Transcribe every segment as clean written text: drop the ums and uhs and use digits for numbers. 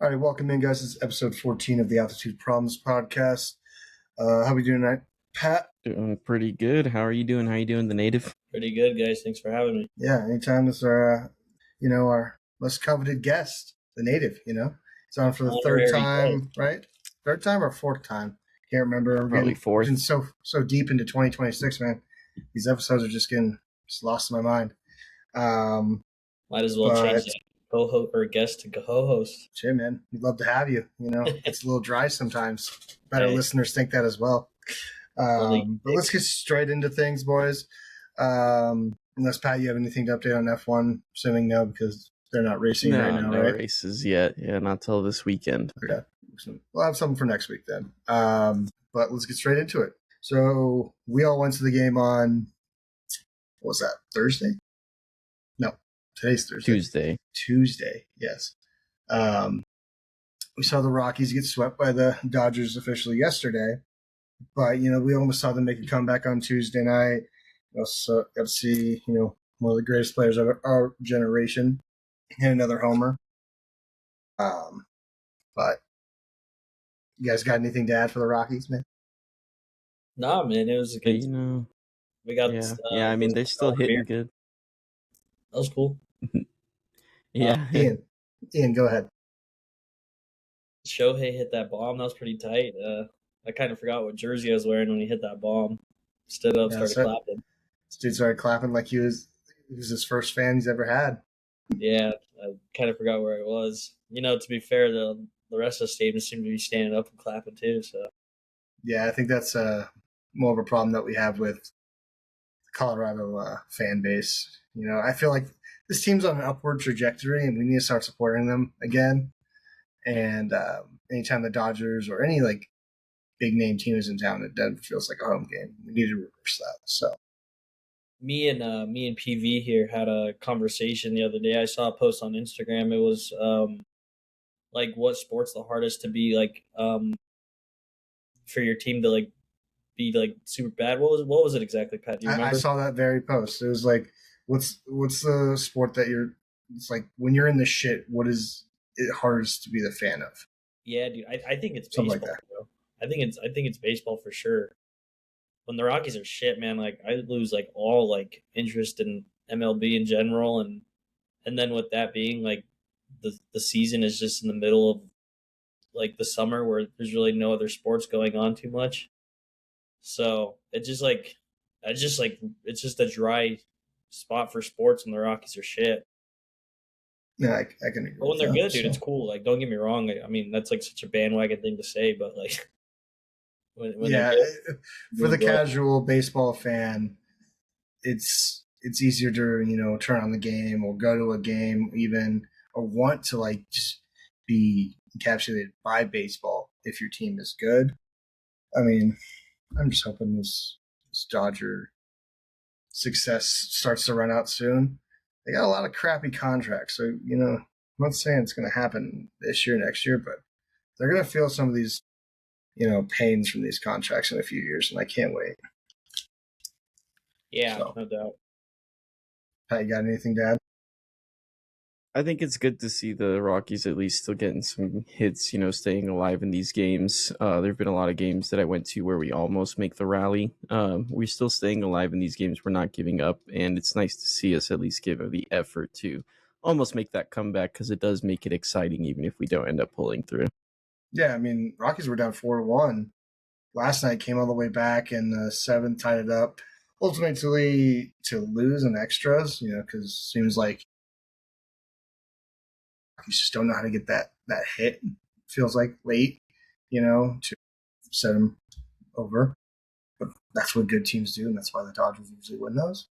All right, welcome in, guys. This is episode 14 of the Altitude Problems podcast. How we doing tonight, Pat? Doing pretty good. How are you doing? How are you doing, the native? Pretty good, guys. Thanks for having me. Yeah, anytime. This is our, our most coveted guest, the native. He's on for the third time, right? Third time or fourth time? Can't remember. Probably fourth. Getting so deep into 2026, man. These episodes are just lost in my mind. Might as well change that co-host or guest to co-host. Shit, man. We'd love to have you. It's a little dry sometimes. Better listeners think that as well. But let's get straight into things, boys. Unless, Pat, you have anything to update on F1? Assuming no, because they're not racing right now, no right? Races yet. Yeah, not till this weekend. Okay. We'll have something for next week then. But let's get straight into it. So we all went to the game on, what was that, Thursday? No, today's Thursday. Tuesday, yes. We saw the Rockies get swept by the Dodgers officially yesterday. But, we almost saw them make a comeback on Tuesday night. So got to see, one of the greatest players of our generation hit another homer. But you guys got anything to add for the Rockies, man? Nah, man, it was a good. We got I mean, they're still hitting good. That was cool. Yeah. Ian, go ahead. Shohei hit that bomb. That was pretty tight. I kind of forgot what jersey I was wearing when he hit that bomb. Stood up, started clapping. This dude started clapping like he was his first fan he's ever had. Yeah, I kind of forgot where I was. To be fair, the rest of the stadium seemed to be standing up and clapping too. So. Yeah, I think that's more of a problem that we have with the Colorado fan base. I feel like this team's on an upward trajectory, and we need to start supporting them again. And anytime the Dodgers or any big name team is in town, it feels like a home game. We need to reverse that. So, me and PV here had a conversation the other day. I saw a post on Instagram. It was what sport's the hardest to be for your team to be super bad. What was it exactly, Pat? Do you remember? I saw that very post. It was what's the sport that it's when you're in the shit, what is it hardest to be the fan of? Yeah, dude. I think it's baseball, bro. I think it's baseball for sure. When the Rockies are shit, man, I lose all interest in MLB in general, and then with that being the season is just in the middle of the summer where there's really no other sports going on too much. So it's just it's just a dry spot for sports when the Rockies are shit. Yeah, I can agree. But when they're good, dude, it's cool. Don't get me wrong. I mean, that's such a bandwagon thing to say, but when for the casual baseball fan, it's easier to turn on the game or go to a game even, or want to just be encapsulated by baseball if your team is good. I mean, I'm just hoping this Dodger success starts to run out soon. They got a lot of crappy contracts, so I'm not saying it's going to happen this year, next year, but they're going to feel some of these pains from these contracts in a few years, and I can't wait. Yeah, no doubt. Pat, you got anything to add? I think it's good to see the Rockies at least still getting some hits, staying alive in these games. There have been a lot of games that I went to where we almost make the rally. We're still staying alive in these games. We're not giving up, and it's nice to see us at least give the effort to almost make that comeback, because it does make it exciting even if we don't end up pulling through. Yeah, I mean, Rockies were down 4-1 last night, came all the way back, and the seventh tied it up. Ultimately, to lose in extras, because it seems like Rockies just don't know how to get that hit. Feels like late, to set them over. But that's what good teams do, and that's why the Dodgers usually win those.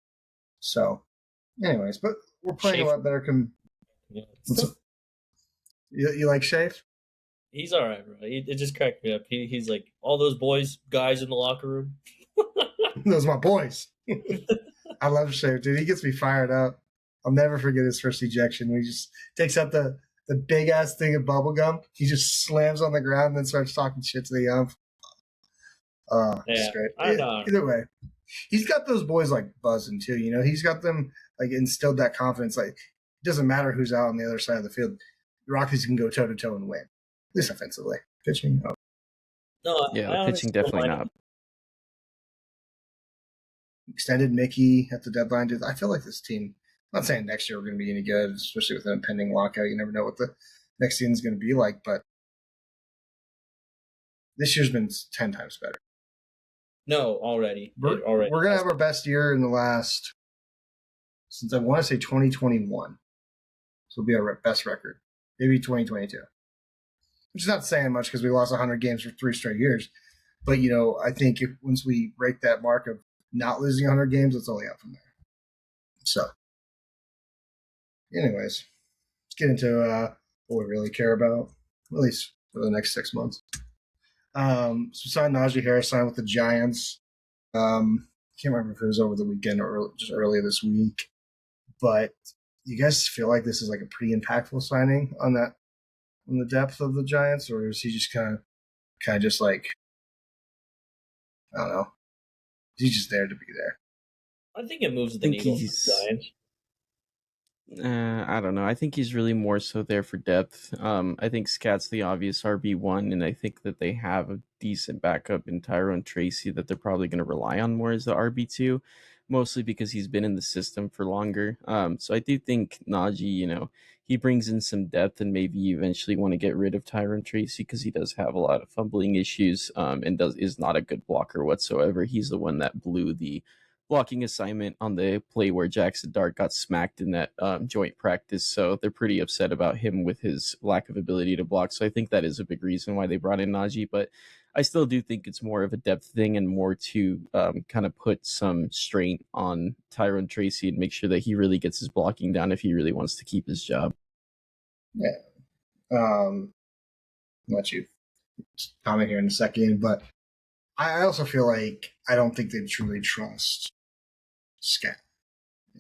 So, anyways, but we're playing a lot better. You like Shafe? He's all right, bro. It just cracked me up. He's like, all those guys in the locker room. Those are my boys. I love Shafe, dude. He gets me fired up. I'll never forget his first ejection when he just takes out the big-ass thing of bubble gum. He just slams on the ground and then starts talking shit to the ump. It's great. Either way, he's got those boys buzzing too. He's got them instilled that confidence. It doesn't matter who's out on the other side of the field. the Rockies can go toe to toe and win, at least offensively. Pitching, No, Yeah, I the pitching honestly don't definitely mind not. extended Mickey at the deadline. I feel like this team. I'm not saying next year we're going to be any good, especially with an impending lockout. You never know what the next season is going to be like, but this year's been 10 times better. No, already. We're going to have our best year in the last, since I want to say 2021. So it'll be our best record. Maybe 2022. Which is not saying much because we lost 100 games for 3 straight years. But, I think once we break that mark of not losing 100 games, it's only up from there. So, anyways, let's get into what we really care about, at least for the next 6 months. So we signed Najee Harris, signed with the Giants. Can't remember if it was over the weekend or just earlier this week. But you guys feel like this is like a pretty impactful signing on the depth of the Giants, or is he just kind of just like, I don't know, he's just there to be there? I think it moves the needle for the Giants. I don't know. I think he's really more so there for depth. I think Scat's the obvious RB1, and I think that they have a decent backup in Tyrone Tracy that they're probably going to rely on more as the RB2, mostly because he's been in the system for longer. So I do think Najee, he brings in some depth, and maybe you eventually want to get rid of Tyrone Tracy because he does have a lot of fumbling issues, and is not a good blocker whatsoever. He's the one that blew the blocking assignment on the play where Jackson Dart got smacked in that joint practice. So they're pretty upset about him with his lack of ability to block. So I think that is a big reason why they brought in Najee. But I still do think it's more of a depth thing and more to kind of put some strain on Tyrone Tracy and make sure that he really gets his blocking down if he really wants to keep his job. Yeah. I'll let you comment here in a second, but I also feel like I don't think they truly trust Scat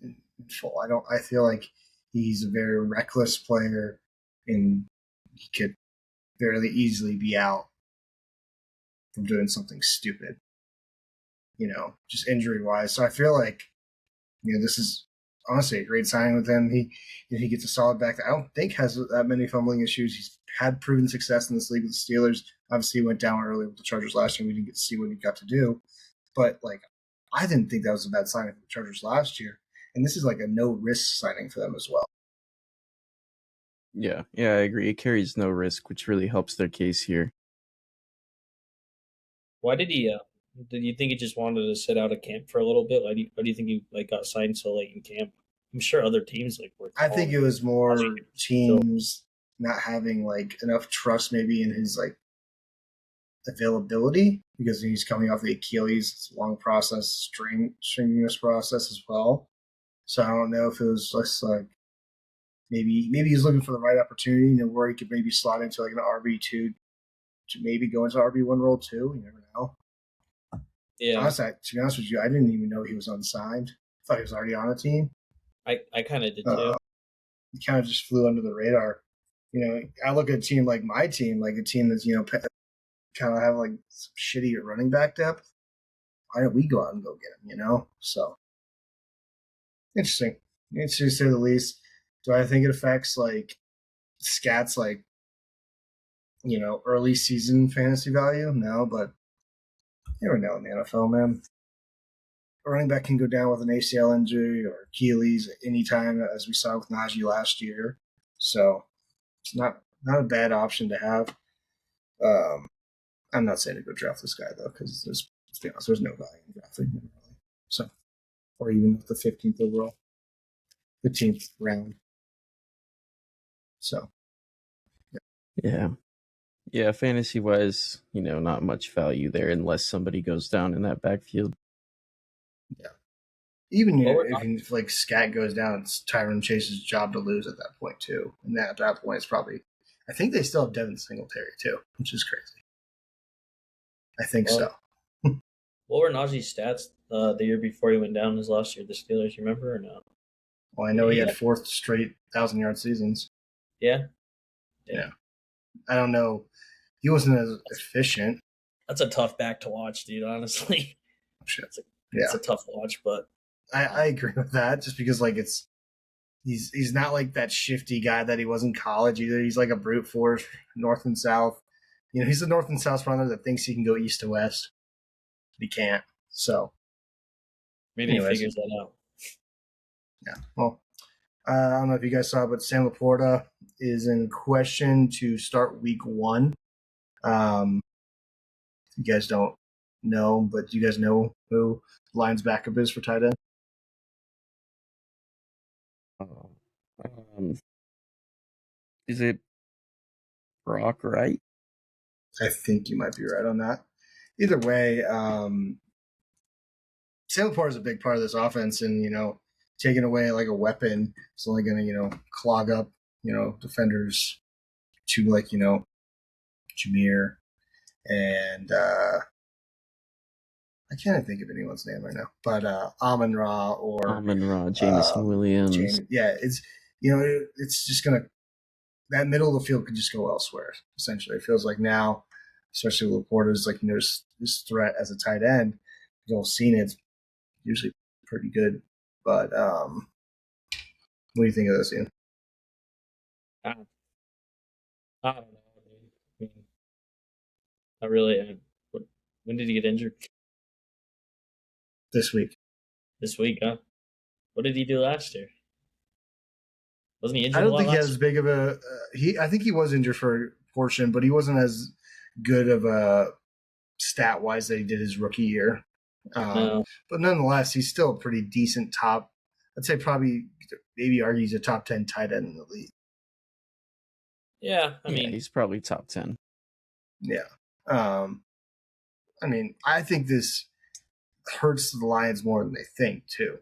in full. I feel like he's a very reckless player, and he could fairly easily be out from doing something stupid, just injury wise. So I feel like, this is honestly a great signing with him. He gets a solid back that I don't think has that many fumbling issues. He's had proven success in this league with the Steelers. Obviously, he went down early with the Chargers last year. We didn't get to see what he got to do. But, I didn't think that was a bad signing for the Chargers last year. And this is like a no-risk signing for them as well. Yeah, I agree. It carries no risk, which really helps their case here. Why did he? Did you think he just wanted to sit out of camp for a little bit? Why do you think he got signed so late in camp? I'm sure other teams were. I think it was more teams not having enough trust maybe in his availability, because he's coming off the Achilles. It's a long process, strenuous process as well. So I don't know if it was just maybe he's looking for the right opportunity, where he could maybe slot into an RB2 to maybe go into RB1 role too. You never know. Yeah. Honestly, to be honest with you, I didn't even know he was unsigned. I thought he was already on a team. I kind of did too. He kind of just flew under the radar. I look at a team like my team, like a team that's kind of have some shitty running back depth. Why don't we go out and go get him? So interesting to say the least. Do I think it affects Scat's early season fantasy value? No, but you never know in the NFL, man. A running back can go down with an ACL injury or Achilles at any time, as we saw with Najee last year. So it's not a bad option to have. I'm not saying to go draft this guy though, because there's no value in drafting him really. So, or even with the 15th overall, 15th round. So, yeah. Fantasy wise, not much value there unless somebody goes down in that backfield. Yeah. Even if Scat goes down, it's Tyrone Chase's job to lose at that point too. And at that point, it's probably, I think they still have Devin Singletary too, which is crazy. I think so. What were Najee's stats the year before he went down his last year, the Steelers? You remember or no? Well, I know he had 4th straight 1,000-yard seasons. Yeah. I don't know. He wasn't as efficient. That's a tough back to watch, dude, honestly. Shit. It's a tough watch, but I agree with that, just because it's He's not like that shifty guy that he was in college either. He's like a brute force, north and south. He's a north and south runner that thinks he can go east to west. But he can't. So maybe he figures that out. Yeah. Well, I don't know if you guys saw, but Sam Laporta is in question to start week 1. You guys don't know, but do you guys know who Lions backup is for tight end? Is it Brock Wright? I think you might be right on that. Either way, Sam Laporta is a big part of this offense, and taking away like a weapon is only going to clog up defenders to like Jameer and I can't think of anyone's name right now, but Amon-Ra or Jameson Williams. It's it's just gonna, that middle of the field could just go elsewhere. Essentially, it feels like now, especially with Laporta's like this threat as a tight end. You've all seen it. It's usually pretty good, but what do you think of this, Ian? I don't know. I mean, not really. When did he get injured? This week. This week, huh? What did he do last year? Wasn't he injured? I don't think he has as big of a. I think he was injured for a portion, but he wasn't as good of a stat wise that he did his rookie year. No. But nonetheless, he's still a pretty decent top. I'd say probably maybe argue he's a top 10 tight end in the league. Yeah, I mean he's probably top 10. Yeah. I mean, I think this hurts the Lions more than they think too.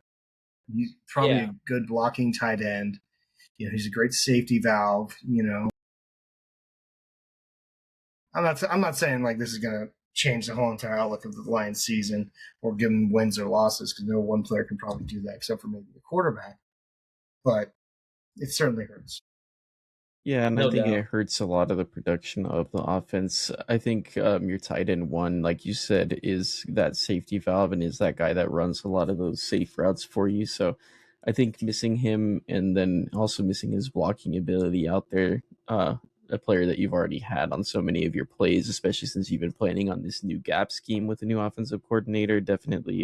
He's probably a good blocking tight end. He's a great safety valve. I'm not saying like this is gonna change the whole entire outlook of the Lions season or give them wins or losses, because no one player can probably do that except for maybe the quarterback. But it certainly hurts. Yeah, and I think it hurts a lot of the production of the offense. I think your tight end 1, like you said, is that safety valve and is that guy that runs a lot of those safe routes for you. So I think missing him and then also missing his blocking ability out there, a player that you've already had on so many of your plays, especially since you've been planning on this new gap scheme with the new offensive coordinator, definitely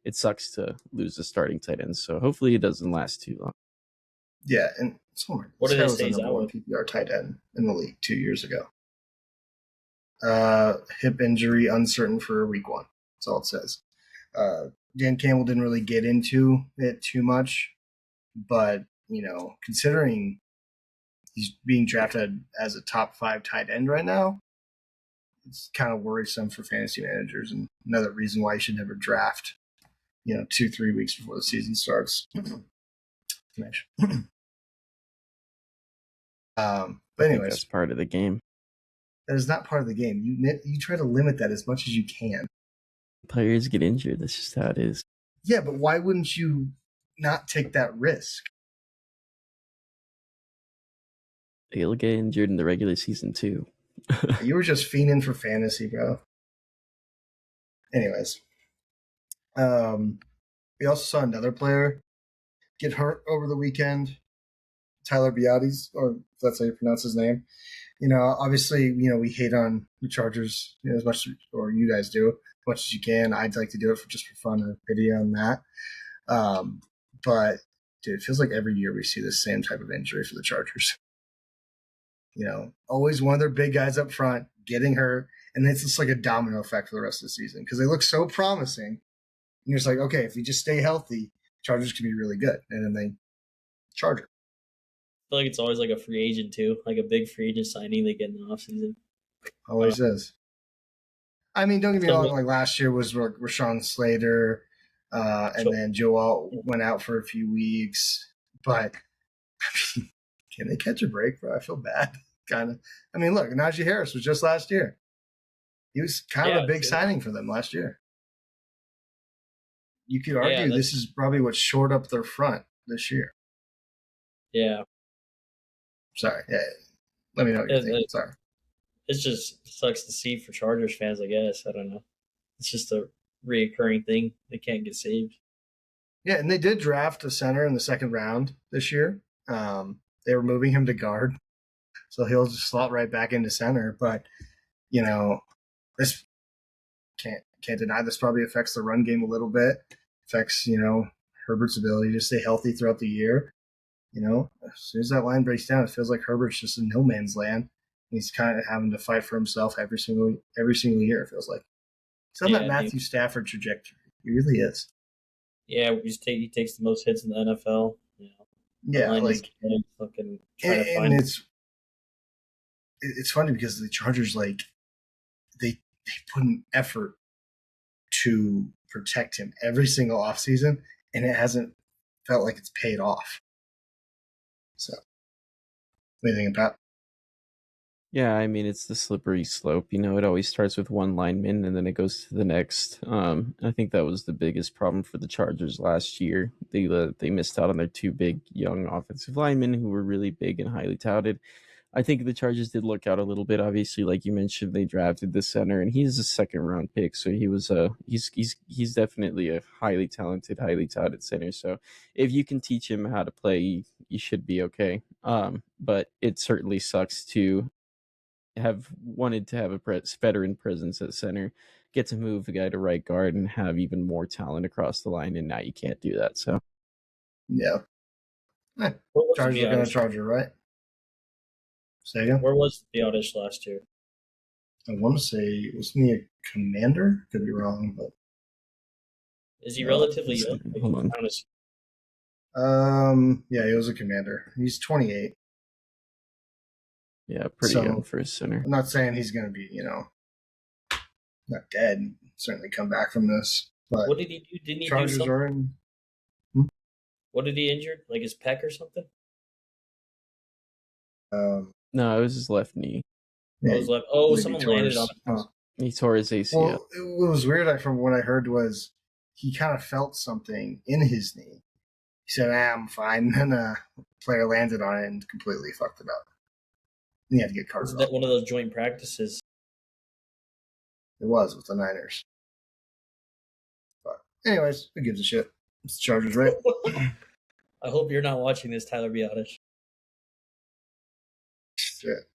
it sucks to lose the starting tight end. So hopefully it doesn't last too long. Yeah, and what did they say he's out with? PPR tight end in the league 2 years ago. Hip injury, uncertain for week 1. That's all it says. Dan Campbell didn't really get into it too much, but considering he's being drafted as a top 5 tight end right now, it's kind of worrisome for fantasy managers, and another reason why you should never draft 2-3 weeks before the season starts. But anyways, that's part of the game. That is not part of the game. You try to limit that as much as you can. Players get injured. That's just how it is. Yeah, but why wouldn't you not take that risk? He'll get injured in the regular season too. You were just fiending for fantasy, bro. Anyways, we also saw another player get hurt over the weekend. Tyler Biadasz, or if that's how you pronounce his name. Obviously, we hate on the Chargers as much, or you guys do, as much as you can. I'd like to do it just for fun and pity on that. But, dude, it feels like every year we see the same type of injury for the Chargers. Always one of their big guys up front getting hurt, and it's just like a domino effect for the rest of the season because they look so promising. And you're just like, okay, if we just stay healthy, Chargers can be really good. And then they charge it. I feel like it's always like a free agent too, like a big free agent signing they get in the offseason. Always is. I mean, don't get me wrong. Like last year was Rashawn Slater, and then Joel went out for a few weeks. But I mean, can they catch a break, bro? I feel bad, kind of. I mean, look, Najee Harris was just last year. He was kind of a big signing for them last year. You could argue this is probably what shored up their front this year. Yeah. Sorry. Yeah. Let me know what you think. Sorry. It just sucks to see for Chargers fans, I guess. I don't know. It's just a reoccurring thing. They can't get saved. Yeah, and they did draft a center in the second round this year. They were moving him to guard, so he'll just slot right back into center. But this can't deny this probably affects the run game a little bit. Affects Herbert's ability to stay healthy throughout the year. As soon as that line breaks down, it feels like Herbert's just in no man's land. He's kind of having to fight for himself every single year. It feels like he's on that Matthew Stafford trajectory. He really is. Yeah, he takes the most hits in the NFL. Yeah, like fucking trying to find. It's funny because the Chargers they put an effort to protect him every single offseason, and it hasn't felt like it's paid off. So, what do you think about? Yeah, I mean, it's the slippery slope. It always starts with one lineman and then it goes to the next. I think that was the biggest problem for the Chargers last year. They missed out on their two big young offensive linemen who were really big and highly touted. I think the Chargers did look out a little bit. Obviously, like you mentioned, they drafted the center, and he's a second-round pick, so he's definitely a highly talented, highly touted center. So if you can teach him how to play, you should be okay. But it certainly sucks to have wanted to have a veteran presence at center, get to move the guy to right guard, and have even more talent across the line, and now you can't do that. So yeah, Chargers are going to Charger, right? Say again? Where was the Oddish last year? I want to say, wasn't he a commander? Could be wrong, but is he relatively young? Hold on. Yeah, he was a commander. He's 28. Yeah, pretty young for a center. I'm not saying he's going to be, not dead. Certainly come back from this. But what did he do? Didn't he Chargers do something? are in. What did he injure? Like his pec or something? No, it was his left knee. Yeah, someone landed on him. He tore his ACL. Well, what was weird from what I heard was he kind of felt something in his knee. He said, I'm fine. And then the player landed on it and completely fucked it up. And he had to get carted off. That one of those joint practices? It was with the Niners. But anyways, who gives a shit? It's the Chargers, right? I hope you're not watching this, Tyler Biotish. Shit.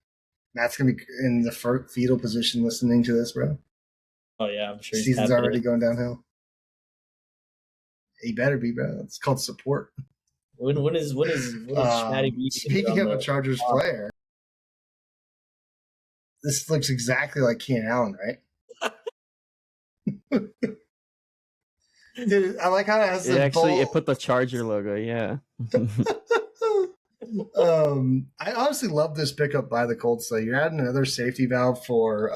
Matt's going to be in the fetal position listening to this, bro. Oh, yeah, I'm sure he's season's already going downhill. He better be, bro. It's called support. When is Matty B? Speaking of a Chargers player, this looks exactly like Keenan Allen, right? Dude, I like how it has it put the Charger logo, yeah. I honestly love this pickup by the Colts. So you're adding another safety valve for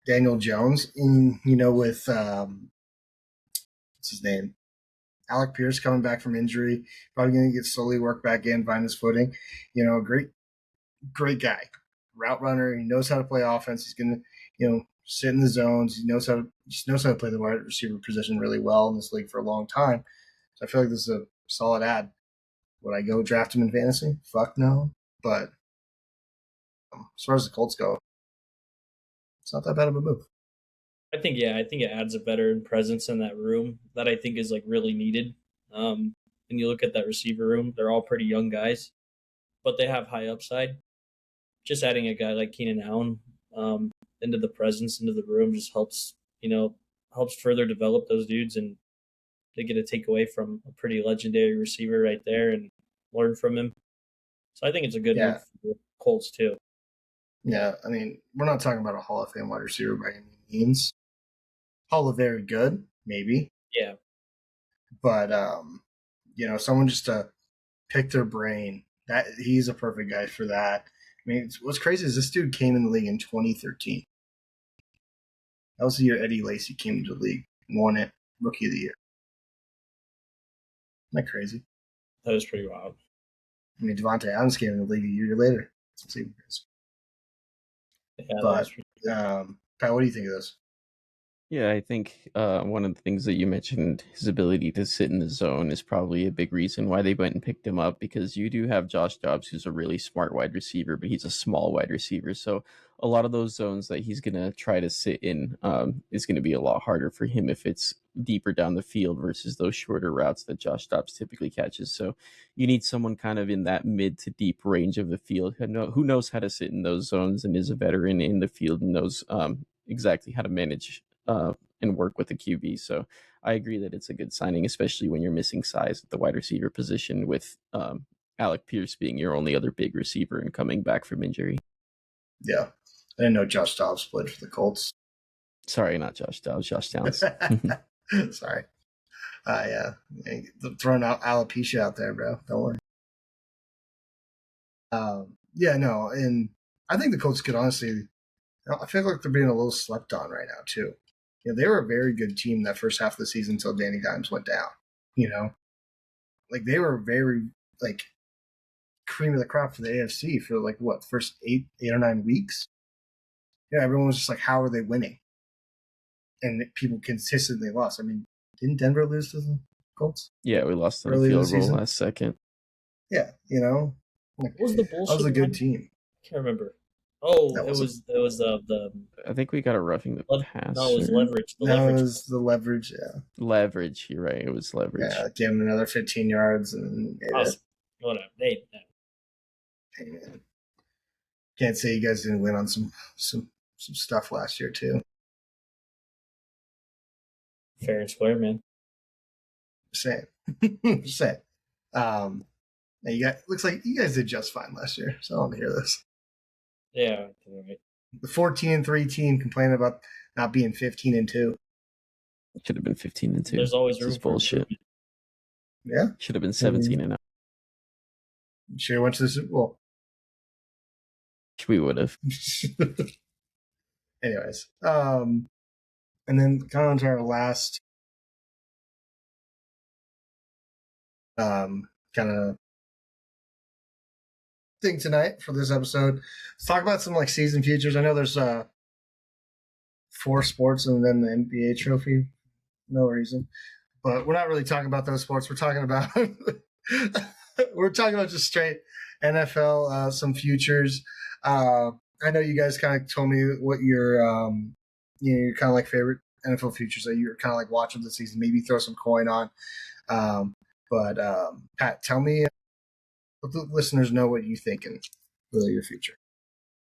Daniel Jones, with what's his name, Alec Pierce coming back from injury, probably going to get slowly worked back in, find his footing. Great guy, route runner. He knows how to play offense. He's going to sit in the zones. He knows how to play the wide receiver position really well in this league for a long time. So I feel like this is a solid ad. Would I go draft him in fantasy? Fuck no. But as far as the Colts go, it's not that bad of a move. I think it adds a veteran presence in that room that I think is really needed. When you look at that receiver room, they're all pretty young guys, but they have high upside. Just adding a guy like Keenan Allen into the room just helps further develop those dudes, and they get a takeaway from a pretty legendary receiver right there and learn from him. So I think it's a good move for the Colts too. Yeah, I mean, we're not talking about a Hall of Fame wide receiver by any means. Hall of very good, maybe. Yeah. But someone just to pick their brain, that he's a perfect guy for that. I mean, what's crazy is this dude came in the league in 2013. That was the year Eddie Lacy came into the league and won it, Rookie of the Year. Isn't that crazy? That was pretty wild. I mean, Devontae Adams came in the league a year later. It's even crazy. Yeah, but, Pat, what do you think of this? Yeah, I think one of the things that you mentioned, his ability to sit in the zone, is probably a big reason why they went and picked him up, because you do have Josh Dobbs, who's a really smart wide receiver, but he's a small wide receiver. So a lot of those zones that he's going to try to sit in is going to be a lot harder for him if it's deeper down the field versus those shorter routes that Josh Dobbs typically catches. So you need someone kind of in that mid to deep range of the field who knows how to sit in those zones and is a veteran in the field and knows exactly how to manage and work with the QB. So I agree that it's a good signing, especially when you're missing size at the wide receiver position with Alec Pierce being your only other big receiver and coming back from injury. Yeah. I didn't know Josh Dobbs played for the Colts. Sorry, not Josh Dobbs, Josh Downs. Sorry. Yeah. Throwing out alopecia out there, bro. Don't worry. Yeah, no. And I think the Colts could honestly, I feel like they're being a little slept on right now, too. You know, they were a very good team that first half of the season until Danny Dimes went down. You know, like they were very, like, cream of the crop for the AFC for like what, the first eight or 9 weeks. Yeah, everyone was just like, how are they winning? And people consistently lost. I mean, didn't Denver lose to the Colts? Yeah, we lost on a field goal last second. Yeah, you know, like, what was the bullshit? That was a good team. I can't remember. Oh, it was the. I think we got a roughing the passer. No, it was leverage. That was the leverage. Yeah, leverage. You're right. It was leverage. Yeah, give him another 15 yards and whatever. Hey, man. Can't say you guys didn't win on some stuff last year too. Fair and square, man. Just saying. You got, looks like you guys did just fine last year, so I want to hear this. Yeah, right. The 14-3 team complaining about not being 15-2. It should have been 15-2. There's always room for bullshit. Yeah, should have been 17-0. Should have went to the Super Bowl. We would have. Anyways, and then kind of on to our last kind of thing tonight for this episode. Let's talk about some like season futures. I know there's 4 sports and then the NBA trophy. No reason, but we're not really talking about those sports. We're talking about just straight NFL, some futures. I know you guys kind of told me what your your kind of like favorite NFL futures that you're kind of like watching the season. Maybe throw some coin on. But Pat, tell me, let the listeners know what you think in your future.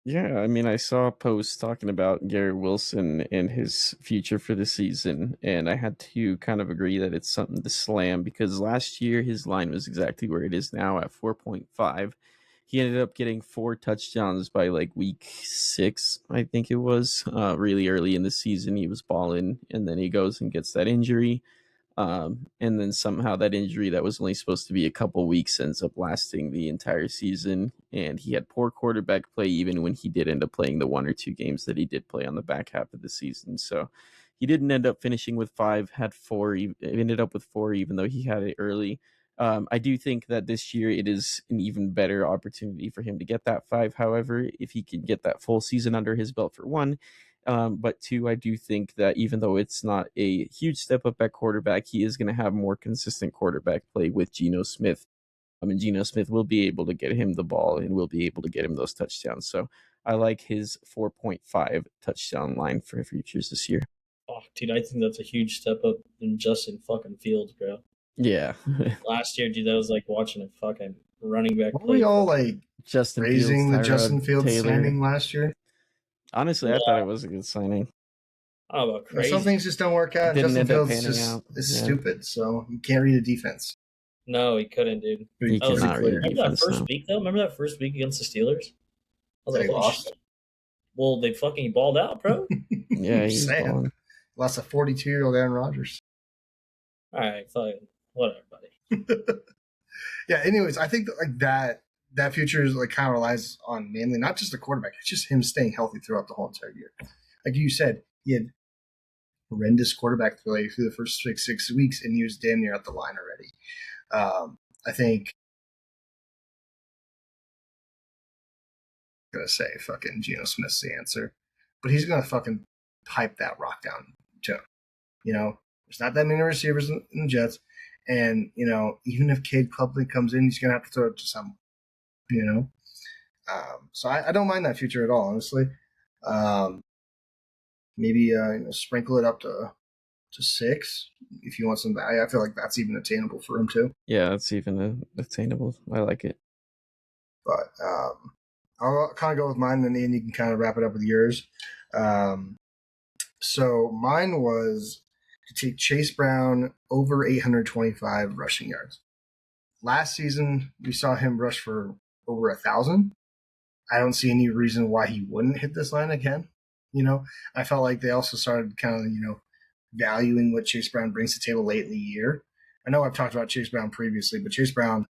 Yeah, I mean, I saw a post talking about Garrett Wilson and his future for the season, and I had to kind of agree that it's something to slam because last year his line was exactly where it is now at 4.5. He ended up getting 4 touchdowns by like week 6, I think it was, really early in the season. He was balling, and then he goes and gets that injury. And then somehow that injury that was only supposed to be a couple weeks ends up lasting the entire season. And he had poor quarterback play even when he did end up playing the 1 or 2 games that he did play on the back half of the season. So he didn't end up finishing with 5, had 4, ended up with 4, even though he had it early. I do think that this year it is an even better opportunity for him to get that 5. However, if he can get that full season under his belt for 1, but 2, I do think that even though it's not a huge step up at quarterback, he is going to have more consistent quarterback play with Geno Smith. And Geno Smith will be able to get him the ball and will be able to get him those touchdowns. So I like his 4.5 touchdown line for futures this year. Oh, dude, I think that's a huge step up in Justin fucking Fields, bro. Yeah. Last year, dude, that was like watching a fucking running back play. Were we all like Justin raising Fields, the Justin Fields signing last year? Honestly, I thought it was a good signing. Oh, about crazy. Some things just don't work out. Justin Fields is stupid, so you can't read a defense. No, he couldn't, dude. He cannot read a defense. Remember that first week, though? Remember that first week against the Steelers? I was like, lost. Well, they fucking balled out, bro. Yeah, he's balling. Lost a 42-year-old Aaron Rodgers. All right, fine. Whatever, buddy. Yeah, anyways, I think that future is like kind of relies on mainly not just the quarterback, it's just him staying healthy throughout the whole entire year. Like you said, he had horrendous quarterback play through the first 6 weeks, and he was damn near at the line already. I think I'm gonna say fucking Geno Smith's the answer, but he's gonna fucking pipe that rock down too. You know, there's not that many receivers in the Jets. And, you know, even if Cade Klubnik comes in, he's going to have to throw it to someone, you know. So I don't mind that future at all, honestly. Maybe sprinkle it up to to 6 if you want some value. I feel like that's even attainable for him too. Yeah, it's even attainable. I like it. But I'll kind of go with mine, and then you can kind of wrap it up with yours. So mine was to take Chase Brown over 825 rushing yards. Last season, we saw him rush for over 1,000. I don't see any reason why he wouldn't hit this line again. I felt like they also started kind of, valuing what Chase Brown brings to the table late in the year. I know I've talked about Chase Brown previously, but Chase Brown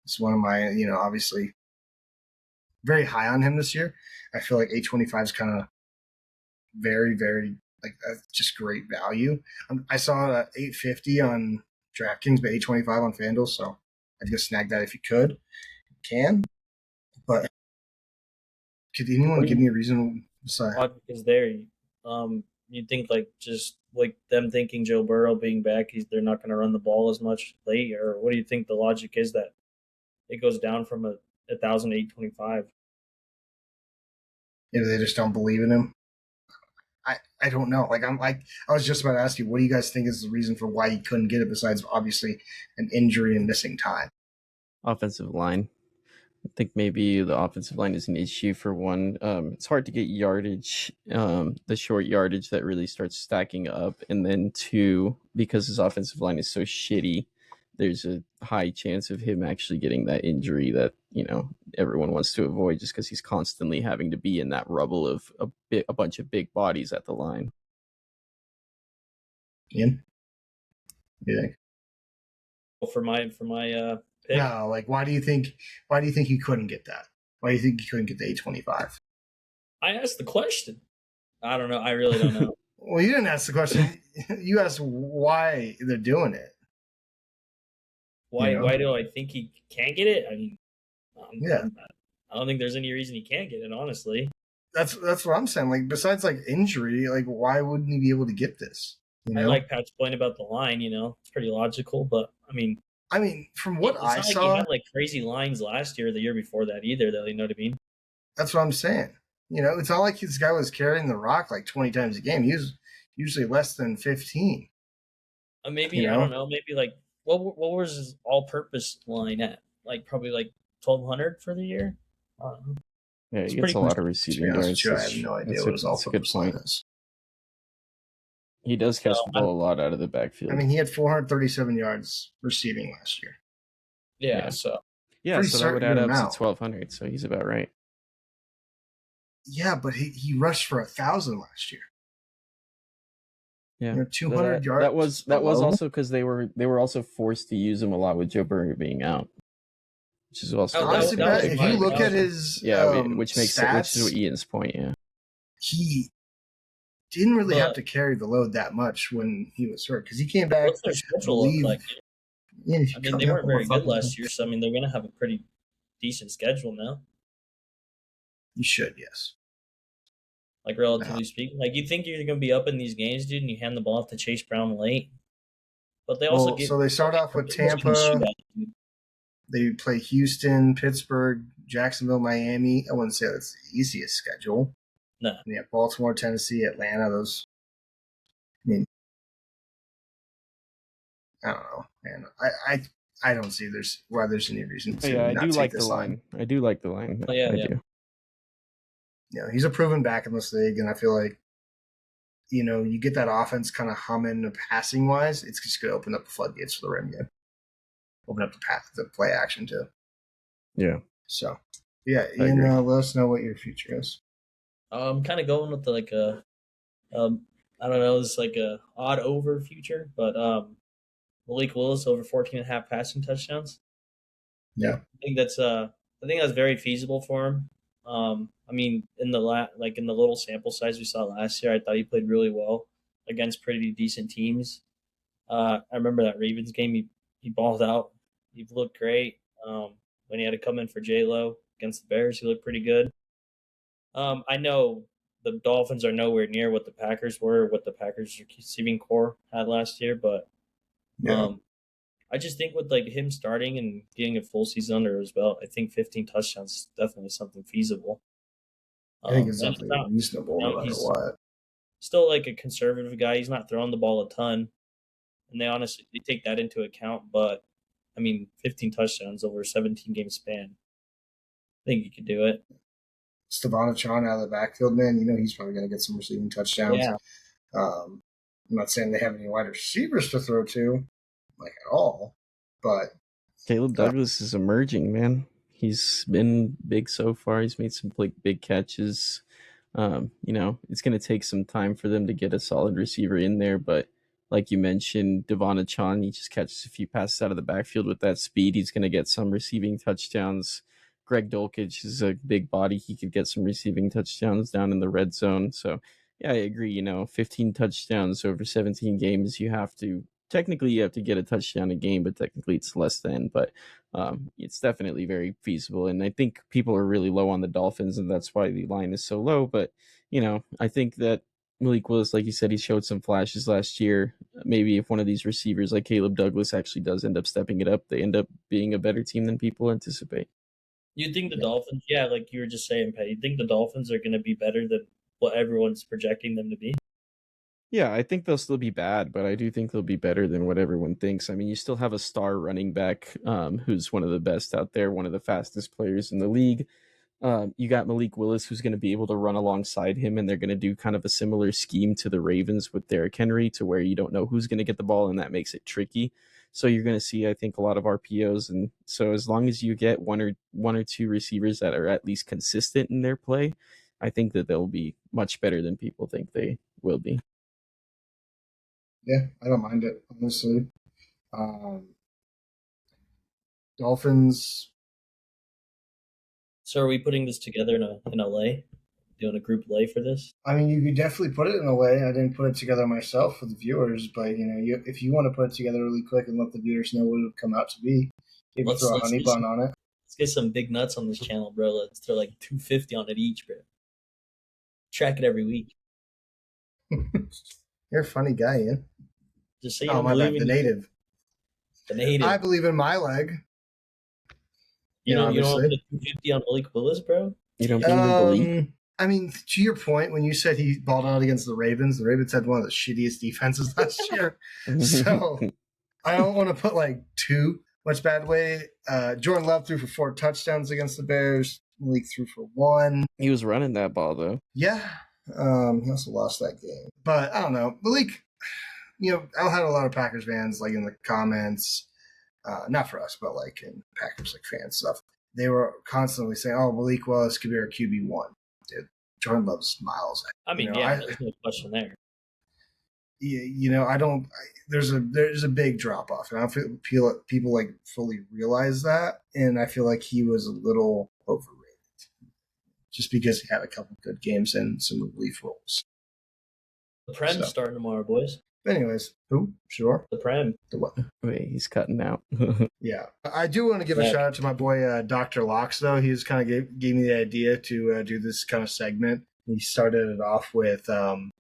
is one of my, obviously very high on him this year. I feel like 825 is kind of very, very, just great value. I saw 850 on DraftKings, but 825 on FanDuel, so I'd just snag that if you could. You can. But could anyone give me a reason besides? Because there, you think just them thinking Joe Burrow being back, they're not going to run the ball as much late, or what do you think the logic is that it goes down from 1,825? Maybe they just don't believe in him. I don't know. I was just about to ask you, what do you guys think is the reason for why he couldn't get it besides obviously an injury and missing time? Offensive line. I think maybe the offensive line is an issue for one. It's hard to get yardage, the short yardage that really starts stacking up. And then two, because his offensive line is so shitty, there's a high chance of him actually getting that injury that, everyone wants to avoid just because he's constantly having to be in that rubble of a bunch of big bodies at the line. Ian? What do you think? Well, for my pick? No, why do you think he couldn't get that? Why do you think he couldn't get the 825? I asked the question. I don't know. I really don't know. Well, you didn't ask the question. You asked why they're doing it. Why do I think he can't get it? I mean, yeah. I don't think there's any reason he can't get it, honestly. That's what I'm saying. Besides injury, why wouldn't he be able to get this? I like Pat's point about the line. It's pretty logical, but I mean, from what I saw, he had crazy lines last year, or the year before that either. Though, you know what I mean? That's what I'm saying. It's not like this guy was carrying the rock 20 times a game. He was usually less than 15. Maybe I don't know. Maybe what was his all-purpose line at? Probably 1,200 for the year. I don't know. Yeah, he gets a lot of receiving yards. I have no idea what his all-purpose line is. He does catch the ball a lot out of the backfield. He had 437 yards receiving last year. Yeah. So that would add up to 1,200. So he's about right. Yeah, but he rushed for 1,000 last year. Yeah, 200 yards. That was also because they were also forced to use him a lot with Joe Burrow being out, which is also honestly, if you look at his which is what Ian's point. Yeah, he didn't really have to carry the load that much when he was hurt because he came back. What's their schedule look like? They weren't very good last year, so they're going to have a pretty decent schedule now. You should, yes. Relatively speaking, you think you're going to be up in these games, dude, and you hand the ball off to Chase Brown late. But they also so they start off with Tampa. They play Houston, Pittsburgh, Jacksonville, Miami. I wouldn't say that's the easiest schedule. No. And you have Baltimore, Tennessee, Atlanta. Those. I don't know, man. I don't see why there's any reason to. I do like the line. I do like the line. Oh, yeah, I do. He's a proven back in this league, and I feel like, you get that offense kind of humming passing wise, it's just going to open up the floodgates for the rim game. Open up the play action too. Yeah. So, yeah, Ian, let us know what your future is. I'm kind of going with I don't know, it's a odd over future, but Malik Willis over 14.5 passing touchdowns. Yeah, I think that's very feasible for him. In the in the little sample size we saw last year, I thought he played really well against pretty decent teams. I remember that Ravens game, he balled out. He looked great. When he had to come in for J-Lo against the Bears, he looked pretty good. I know the Dolphins are nowhere near what the Packers were, what the Packers receiving core had last year, but I just think with him starting and getting a full season under his belt, I think 15 touchdowns is definitely something feasible. I think it's definitely reasonable no matter what. still like a conservative guy. He's not throwing the ball a ton, and they take that into account. But I mean, 15 touchdowns over a 17-game span. I think he could do it. Devon out of the backfield, man. He's probably going to get some receiving touchdowns. Yeah. I'm not saying they have any wide receivers to throw to, like at all, but Caleb Douglas is emerging, man. He's been big so far. He's made some big catches. It's going to take some time for them to get a solid receiver in there, but like you mentioned, Devon he just catches a few passes out of the backfield with that speed. He's going to get some receiving touchdowns. Greg Dulcich is a big body. He could get some receiving touchdowns down in the red zone. So, yeah, I agree. 15 touchdowns over 17 games. You have to get a touchdown a game, but technically it's less than. But it's definitely very feasible. And I think people are really low on the Dolphins, and that's why the line is so low. But, I think that Malik Willis, like you said, he showed some flashes last year. Maybe if one of these receivers like Caleb Douglas actually does end up stepping it up, they end up being a better team than people anticipate. You think the Dolphins, like you were just saying, Pat, you think the Dolphins are going to be better than what everyone's projecting them to be? Yeah, I think they'll still be bad, but I do think they'll be better than what everyone thinks. I mean, you still have a star running back who's one of the best out there, one of the fastest players in the league. You got Malik Willis, who's going to be able to run alongside him, and they're going to do kind of a similar scheme to the Ravens with Derrick Henry, to where you don't know who's going to get the ball, and that makes it tricky. So you're going to see, I think, a lot of RPOs, and so as long as you get one or two receivers that are at least consistent in their play, I think that they'll be much better than people think they will be. Yeah, I don't mind it, honestly. Dolphins. So are we putting this together in LA? Doing a group lay for this? I mean, you could definitely put it in a way. I didn't put it together myself for the viewers, but if you want to put it together really quick and let the viewers know what it would come out to be, maybe throw a honey bun on it. Let's get some big nuts on this channel, bro. Let's throw like $250 on it each, bro. Track it every week. You're a funny guy, Ian. Just say my bad. The native. The native. I believe in my leg. You don't put $250 on Malik Willis, bro? You don't believe in Malik? I mean, to your point, when you said he balled out against the Ravens had one of the shittiest defenses last year. So I don't want to put too much bad weight. Jordan Love threw for 4 touchdowns against the Bears. Malik threw for 1. He was running that ball, though. Yeah. He also lost that game. But I don't know. Malik, I had a lot of Packers fans in the comments, not for us, but in Packers fan stuff. They were constantly saying, "Oh, Malik Willis could be our QB1." Dude, Jordan Love's miles. I mean, there's no question there. I don't. There's a big drop off, and I feel people fully realize that, and I feel like he was a little overrated, just because he had a couple good games and some relief roles. The Prem's starting tomorrow, boys. But anyways, who? Sure. The Prem. The what? Wait, he's cutting out. Yeah. I do want to give a shout out to my boy, Dr. Locks, though. He's kind of gave me the idea to do this kind of segment. He started it off with, I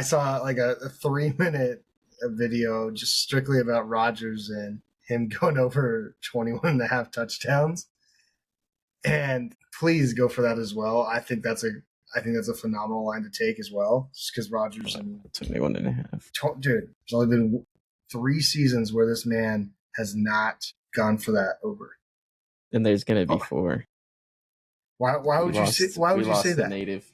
saw a 3-minute video just strictly about Rodgers and him going over 21.5 touchdowns. And please go for that as well. I think that's a phenomenal line to take as well, just because Rodgers, 21.5. Dude, there's only been 3 seasons where this man has not gone for that over. And there's going to be 4. Why would you say that? Native.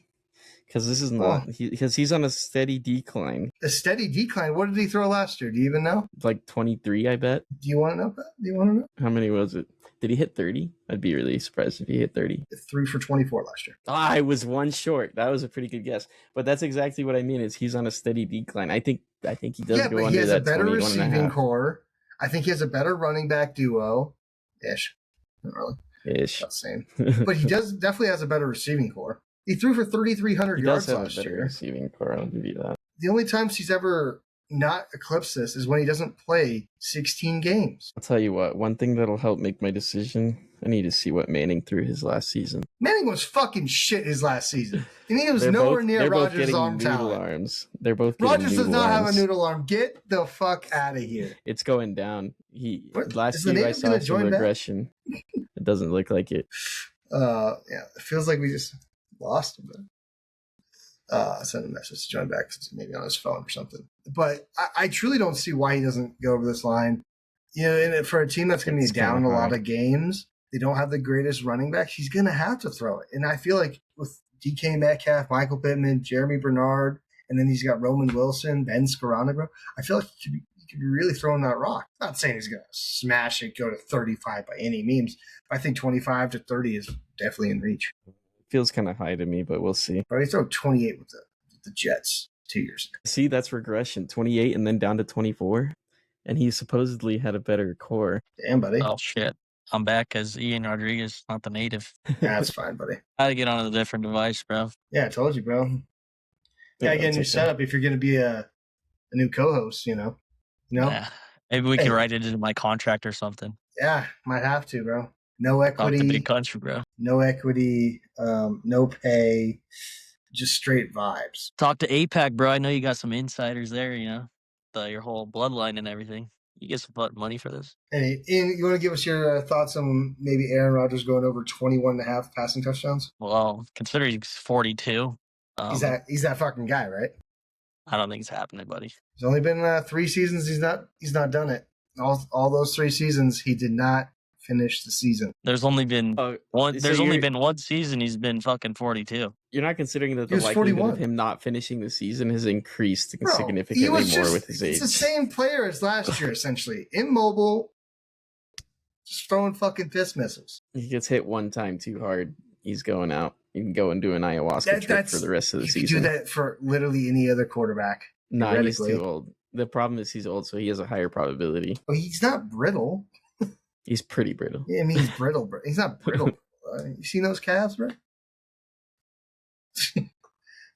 Because this is not because he's on a steady decline. A steady decline? What did he throw last year? Do you even know? 23, I bet. Do you want to know that? Do you want to know? How many was it? Did he hit 30? I'd be really surprised if he hit 30. 3 for 24 last year. I was 1 short. That was a pretty good guess. But that's exactly what I mean. Is he's on a steady decline. I think he does go under that 21.5. He has a better receiving core. I think he has a better running back duo. Ish. Not really. Ish. Not the same. But he definitely has a better receiving core. He threw for 3,300 yards last year. Receiving core, I'll give you that. The only times he's ever not eclipsed this is when he doesn't play 16 games. I'll tell you what, one thing that'll help make my decision, I need to see what Manning threw his last season. Manning was fucking shit his last season. And he was nowhere near Rodgers' arm talent. Arms. They're both Rodgers does not have a noodle arm. Get the fuck out of here. It's going down. Last year I saw some regression. It doesn't look like it. Yeah, it feels like we just lost him. Send a message to join back, maybe on his phone or something. But I truly don't see why he doesn't go over this line. You know, and for a team that's going to be down a lot of games, they don't have the greatest running backs. He's going to have to throw it. And I feel like with DK Metcalf, Michael Pittman, Jeremy Bernard, and then he's got Roman Wilson, Ben Skoronagro, I feel like he could be really throwing that rock. Not saying he's going to smash it, go to 35 by any means. But I think 25 to 30 is definitely in reach. Feels kind of high to me, but we'll see. But he threw 28 with the Jets 2 years ago. See, that's regression. 28 and then down to 24. And he supposedly had a better core. Damn, buddy. Oh, shit. I'm back as Ian Rodriguez, not the native. That's fine, buddy. I had to get on a different device, bro. Yeah, I told you, bro. Yeah, get a new setup if you're going to be a new co-host, you know? Yeah. Maybe we can write it into my contract or something. Yeah, might have to, bro. No equity. Talk to big country, bro. No equity, no pay, just straight vibes. Talk to APAC, bro. I know you got some insiders there, you know, your whole bloodline and everything. You get some money for this. Hey, Ian, you want to give us your thoughts on maybe Aaron Rodgers going over 21.5 passing touchdowns? Well, considering he's 42. He's that fucking guy, right? I don't think it's happening, buddy. It's only been 3 seasons. He's not done it. All those 3 seasons, he did not finish the season. There's only been one. There's only been one season he's been fucking 42. You're not considering that the likelihood 41. Of him not finishing the season has increased significantly more with his age. It's the same player as last year, essentially. Immobile, just throwing fucking fist missiles. He gets hit one time too hard, he's going out. You can go and do an ayahuasca trip for the rest of the season. You can do that for literally any other quarterback. No, he's too old. The problem is he's old, so he has a higher probability. Well, he's not brittle. He's pretty brittle. Yeah, I mean, he's brittle, bro. He's not brittle. You seen those calves, bro?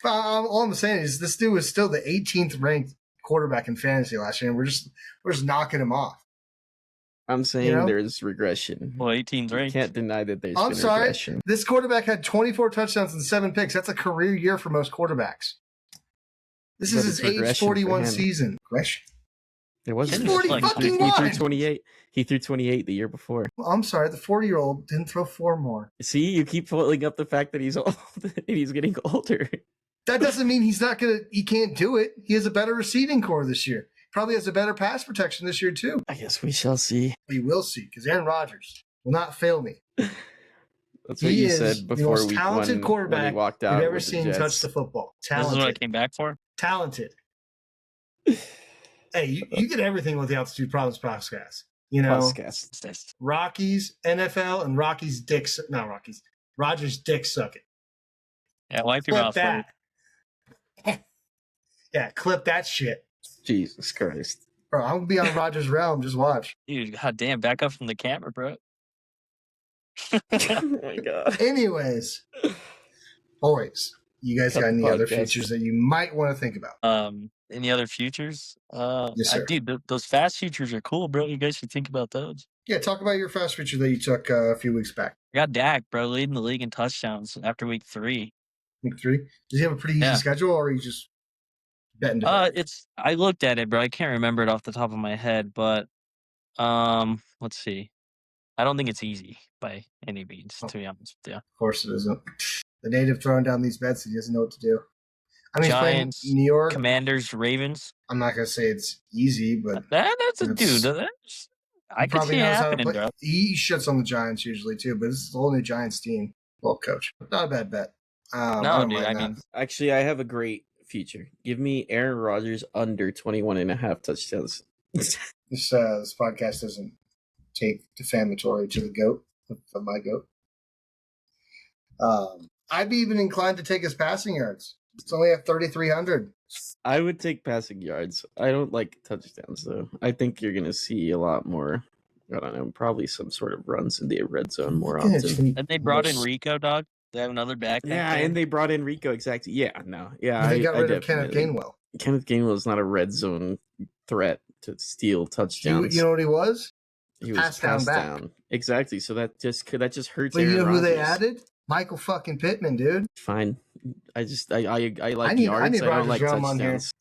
All I'm saying is this dude was still the 18th ranked quarterback in fantasy last year, and we're just knocking him off. I'm saying there's regression. Well, 18th ranked. You can't deny that there's regression. This quarterback had 24 touchdowns and 7 picks. That's a career year for most quarterbacks. This is his age 41 season. Regression. It wasn't. 40 fucking he threw 28. He threw 28 the year before. Well, I'm sorry, the 40-year-old didn't throw 4 more. See, you keep pulling up the fact that he's old and he's getting older. That doesn't mean he can't do it. He has a better receiving core this year. Probably has a better pass protection this year too. I guess we shall see. We will see, because Aaron Rodgers will not fail me. That's what you said before the most talented quarterback we walked out. You've ever seen touch the football. Talented. This is what I came back for? Talented. Hey, you get everything with the Altitude Problems podcast. You know, podcast. Rockies, NFL, and Rockies dicks. Not Rockies. Rodgers dick sucking. Yeah, wipe your mouth. That. Yeah, clip that shit. Jesus Christ. Bro, I'm gonna be on Rodgers' realm. Just watch. Dude, goddamn, back up from the camera, bro. Oh my god. Anyways, boys, you guys got any other features that you might want to think about? Any other futures? Yes, sir. Dude, those fast futures are cool, bro. You guys should think about those. Yeah, talk about your fast feature that you took a few weeks back. I got Dak, bro, leading the league in touchdowns after week 3. Week 3? Does he have a pretty easy schedule, or are you just betting? I looked at it, bro. I can't remember it off the top of my head, but let's see. I don't think it's easy by any means, to be honest with you. Of course it isn't. The native throwing down these bets, he doesn't know what to do. I mean, Giants, New York, Commanders, Ravens. I'm not gonna say it's easy, but that's a dude. I can see it happening, bro. He shits on the Giants usually too, but this is the whole new Giants team. Well, coach, not a bad bet. No, dude. I mean, actually, I have a great feature. Give me Aaron Rodgers under 21.5 touchdowns. This podcast doesn't take defamatory to the goat of my goat. I'd be even inclined to take his passing yards. It's only at 3,300. I would take passing yards. I don't like touchdowns, though. I think you're going to see a lot more, I don't know, probably some sort of runs in the red zone more often. And they brought in Rico, dog. They have another back. Yeah, and they brought in Rico, exactly. Yeah, no. Yeah, they got rid of Kenneth Gainwell. Kenneth Gainwell is not a red zone threat to steal touchdowns. You know what he was? He was passed down. Exactly. So that just hurts. But you know who they added? Michael fucking Pittman, dude. Fine. I like yards. I don't like touchdowns.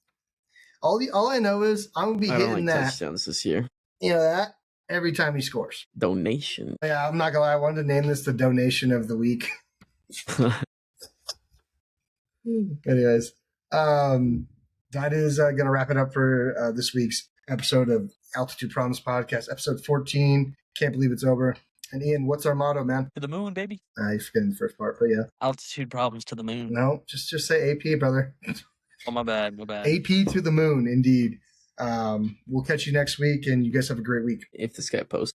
All I know is I'm gonna be hitting that touchdowns this year. You know that every time he scores. Donation. Yeah, I'm not gonna lie. I wanted to name this the donation of the week. Anyways, that is going to wrap it up for this week's episode of Altitude Problems Podcast, episode 14. Can't believe it's over. And Ian, what's our motto, man? To the moon, baby. You're forgetting the first part, but yeah. Altitude Problems to the moon. No, just say AP, brother. Oh, my bad. AP to the moon, indeed. We'll catch you next week, and you guys have a great week. If this guy posts.